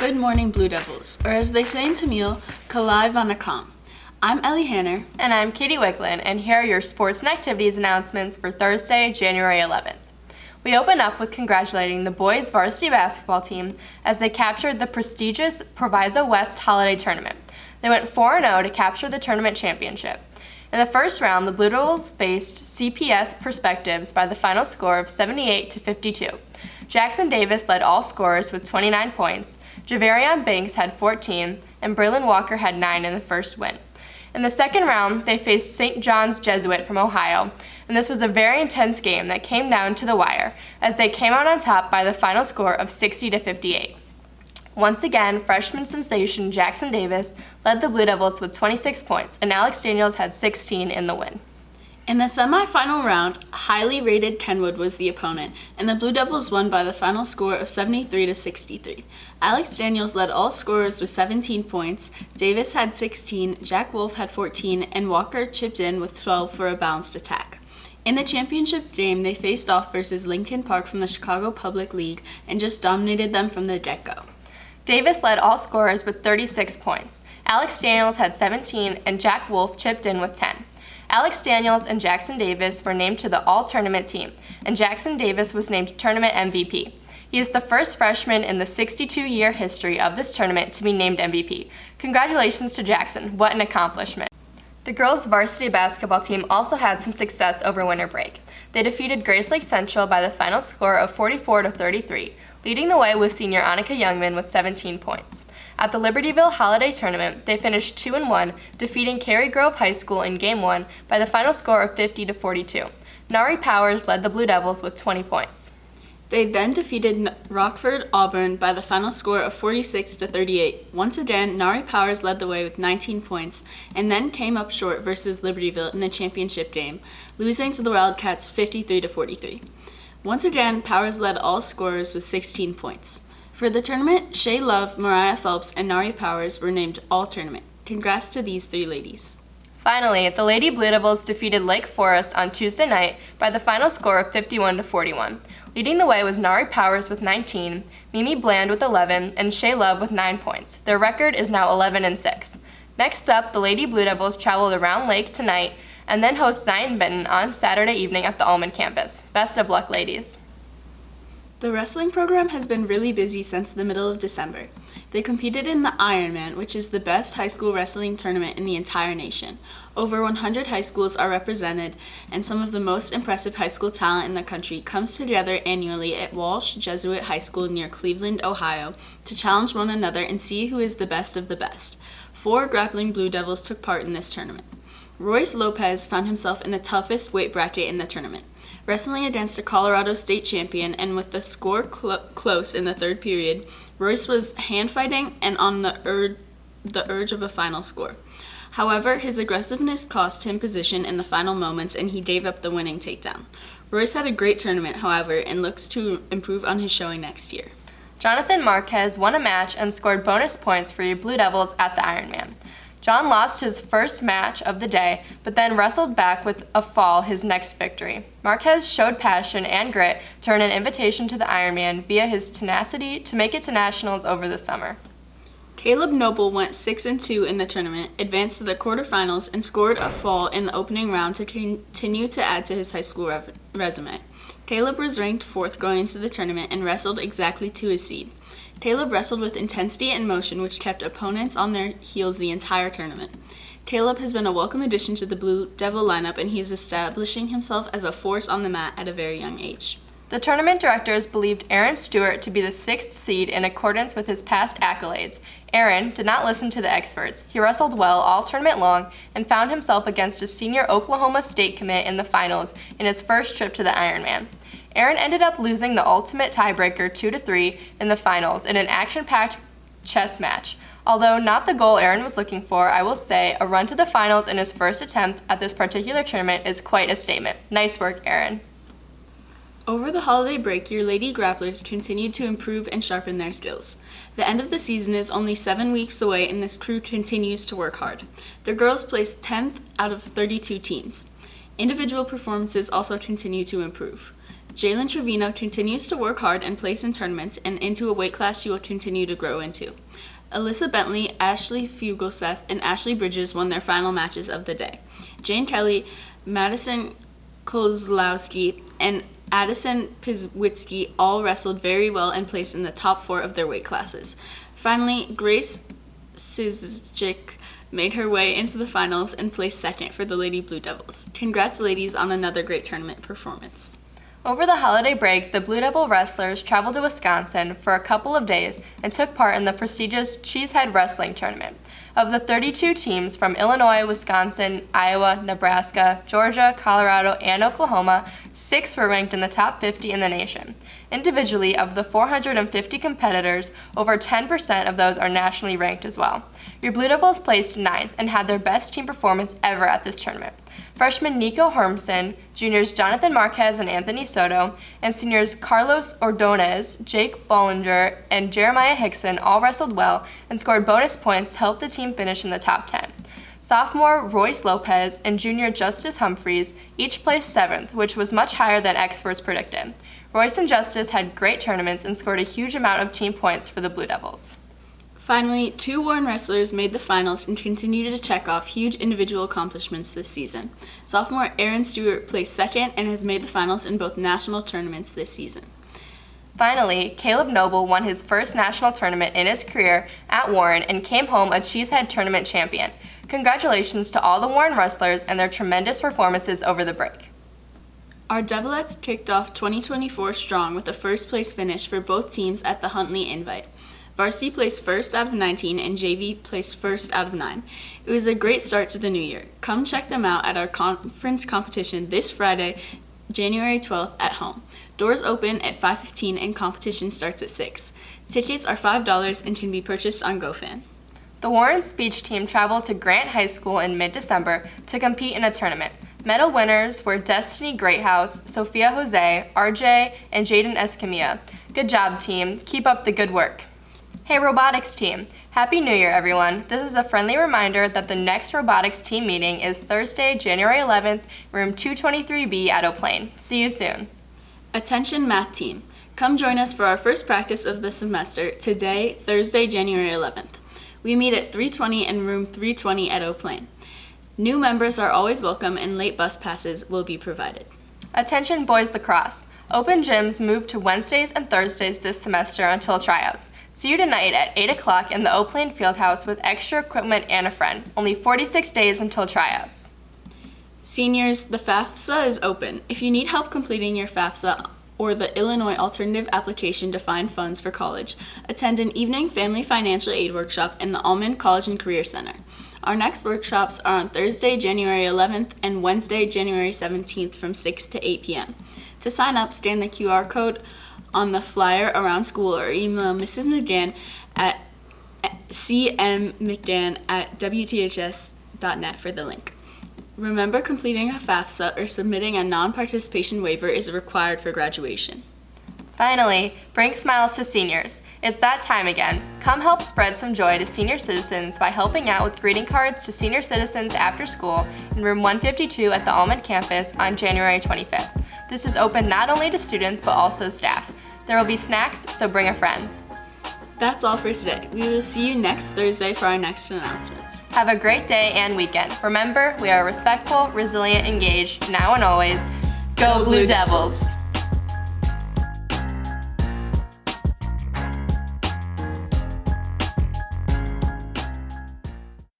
Good morning, Blue Devils, or as they say in Tamil, Kalai Vanakkam. I'm Ellie Hanner. And I'm Katie Wicklund, and here are your sports and activities announcements for Thursday, January 11th. We open up with congratulating the boys varsity basketball team as they captured the prestigious Proviso West Holiday Tournament. They went 4-0 to capture the tournament championship. In the first round, the Blue Devils faced CPS Perspectives by the final score of 78-52. Jackson Davis led all scorers with 29 points, Javarion Banks had 14, and Braylon Walker had 9 in the first win. In the second round, they faced St. John's Jesuit from Ohio, and this was a very intense game that came down to the wire as they came out on top by the final score of 60-58. Once again, freshman sensation Jackson Davis led the Blue Devils with 26 points, and Alex Daniels had 16 in the win. In the semifinal round, highly rated Kenwood was the opponent, and the Blue Devils won by the final score of 73-63. Alex Daniels led all scorers with 17 points, Davis had 16, Jack Wolf had 14, and Walker chipped in with 12 for a balanced attack. In the championship game, they faced off versus Lincoln Park from the Chicago Public League and just dominated them from the get-go. Davis led all scorers with 36 points. Alex Daniels had 17, and Jack Wolf chipped in with 10. Alex Daniels and Jackson Davis were named to the All-Tournament team, and Jackson Davis was named Tournament MVP. He is the first freshman in the 62-year history of this tournament to be named MVP. Congratulations to Jackson. What an accomplishment. The girls' varsity basketball team also had some success over winter break. They defeated Grace Lake Central by the final score of 44-33. Leading the way was senior Annika Youngman with 17 points. At the Libertyville Holiday Tournament, they finished 2-1, defeating Cary Grove High School in Game 1 by the final score of 50-42. Nari Powers led the Blue Devils with 20 points. They then defeated Rockford Auburn by the final score of 46-38. Once again, Nari Powers led the way with 19 points, and then came up short versus Libertyville in the championship game, losing to the Wildcats 53-43. Once again, Powers led all scorers with 16 points. For the tournament, Shay Love, Mariah Phelps, and Nari Powers were named All-Tournament. Congrats to these three ladies. Finally, the Lady Blue Devils defeated Lake Forest on Tuesday night by the final score of 51-41. Leading the way was Nari Powers with 19, Mimi Bland with 11, and Shay Love with 9 points. Their record is now 11-6. Next up, the Lady Blue Devils traveled around Lake tonight and then host Zion Benton on Saturday evening at the Almond campus. Best of luck, ladies. The wrestling program has been really busy since the middle of December. They competed in the Ironman, which is the best high school wrestling tournament in the entire nation. Over 100 high schools are represented, and some of the most impressive high school talent in the country comes together annually at Walsh Jesuit High School near Cleveland, Ohio, to challenge one another and see who is the best of the best. 4 grappling Blue Devils took part in this tournament. Royce Lopez found himself in the toughest weight bracket in the tournament, wrestling against a Colorado state champion, and with the score close in the third period, Royce was hand-fighting and on the urge of a final score. However, his aggressiveness cost him position in the final moments, and he gave up the winning takedown. Royce had a great tournament, however, and looks to improve on his showing next year. Jonathan Marquez won a match and scored bonus points for your Blue Devils at the Ironman. John lost his first match of the day, but then wrestled back with a fall his next victory. Marquez showed passion and grit to earn an invitation to the Ironman via his tenacity to make it to nationals over the summer. Caleb Noble went 6-2 in the tournament, advanced to the quarterfinals, and scored a fall in the opening round to continue to add to his high school resume. Caleb was ranked 4th going into the tournament and wrestled exactly to his seed. Caleb wrestled with intensity and motion, which kept opponents on their heels the entire tournament. Caleb has been a welcome addition to the Blue Devil lineup, and he is establishing himself as a force on the mat at a very young age. The tournament directors believed Aaron Stewart to be the 6th seed in accordance with his past accolades. Aaron did not listen to the experts. He wrestled well all tournament long and found himself against a senior Oklahoma State commit in the finals in his first trip to the Ironman. Aaron ended up losing the ultimate tiebreaker 2-3 in the finals in an action-packed chess match. Although not the goal Aaron was looking for, I will say a run to the finals in his first attempt at this particular tournament is quite a statement. Nice work, Aaron. Over the holiday break, your Lady Grapplers continued to improve and sharpen their skills. The end of the season is only 7 weeks away, and this crew continues to work hard. The girls placed 10th out of 32 teams. Individual performances also continue to improve. Jalen Trevino continues to work hard and place in tournaments and into a weight class she will continue to grow into. Alyssa Bentley, Ashley Fugelseth, and Ashley Bridges won their final matches of the day. Jane Kelly, Madison Kozlowski, and Addison Pizwitsky all wrestled very well and placed in the top 4 of their weight classes. Finally, Grace Sizchik made her way into the finals and placed second for the Lady Blue Devils. Congrats, ladies, on another great tournament performance. Over the holiday break, the Blue Devil wrestlers traveled to Wisconsin for a couple of days and took part in the prestigious Cheesehead Wrestling Tournament. Of the 32 teams from Illinois, Wisconsin, Iowa, Nebraska, Georgia, Colorado, and Oklahoma, 6 were ranked in the top 50 in the nation. Individually, of the 450 competitors, over 10% of those are nationally ranked as well. Your Blue Devils placed 9th and had their best team performance ever at this tournament. Freshmen Nico Hermsen, juniors Jonathan Marquez and Anthony Soto, and seniors Carlos Ordonez, Jake Bollinger, and Jeremiah Hickson all wrestled well and scored bonus points to help the team finish in the top 10. Sophomore Royce Lopez and junior Justice Humphreys each placed 7th, which was much higher than experts predicted. Royce and Justice had great tournaments and scored a huge amount of team points for the Blue Devils. Finally, 2 Warren wrestlers made the finals and continue to check off huge individual accomplishments this season. Sophomore Aaron Stewart placed second and has made the finals in both national tournaments this season. Finally, Caleb Noble won his first national tournament in his career at Warren and came home a Cheesehead tournament champion. Congratulations to all the Warren wrestlers and their tremendous performances over the break. Our Devilettes kicked off 2024 strong with a first-place finish for both teams at the Huntley Invite. Varsity placed first out of 19 and JV placed first out of 9. It was a great start to the new year. Come check them out at our conference competition this Friday, January 12th at home. Doors open at 5:15 and competition starts at 6. Tickets are $5 and can be purchased on GoFan. The Warren speech team traveled to Grant High School in mid-December to compete in a tournament. Medal winners were Destiny Greathouse, Sophia Jose, RJ, and Jaden Escamilla. Good job, team. Keep up the good work. Hey robotics team, Happy New Year everyone. This is a friendly reminder that the next robotics team meeting is Thursday, January 11th, room 223B at O'Plain. See you soon. Attention math team, come join us for our first practice of the semester today, Thursday, January 11th. We meet at 320 and room 320 at O'Plain. New members are always welcome and late bus passes will be provided. Attention boys lacrosse. Open gyms moved to Wednesdays and Thursdays this semester until tryouts. See you tonight at 8 o'clock in the O'Plain Fieldhouse with extra equipment and a friend. Only 46 days until tryouts. Seniors, the FAFSA is open. If you need help completing your FAFSA or the Illinois Alternative Application to find funds for college, attend an evening family financial aid workshop in the Almond College and Career Center. Our next workshops are on Thursday, January 11th and Wednesday, January 17th from 6 to 8 p.m. To sign up, scan the QR code on the flyer around school or email Mrs. McGann at cmmcgann@wths.net for the link. Remember, completing a FAFSA or submitting a non-participation waiver is required for graduation. Finally, bring smiles to seniors. It's that time again. Come help spread some joy to senior citizens by helping out with greeting cards to senior citizens after school in room 152 at the Almond campus on January 25th. This is open not only to students but also staff. There will be snacks, so bring a friend. That's all for today. We will see you next Thursday for our next announcements. Have a great day and weekend. Remember, we are respectful, resilient, engaged, now and always. Go Blue Devils!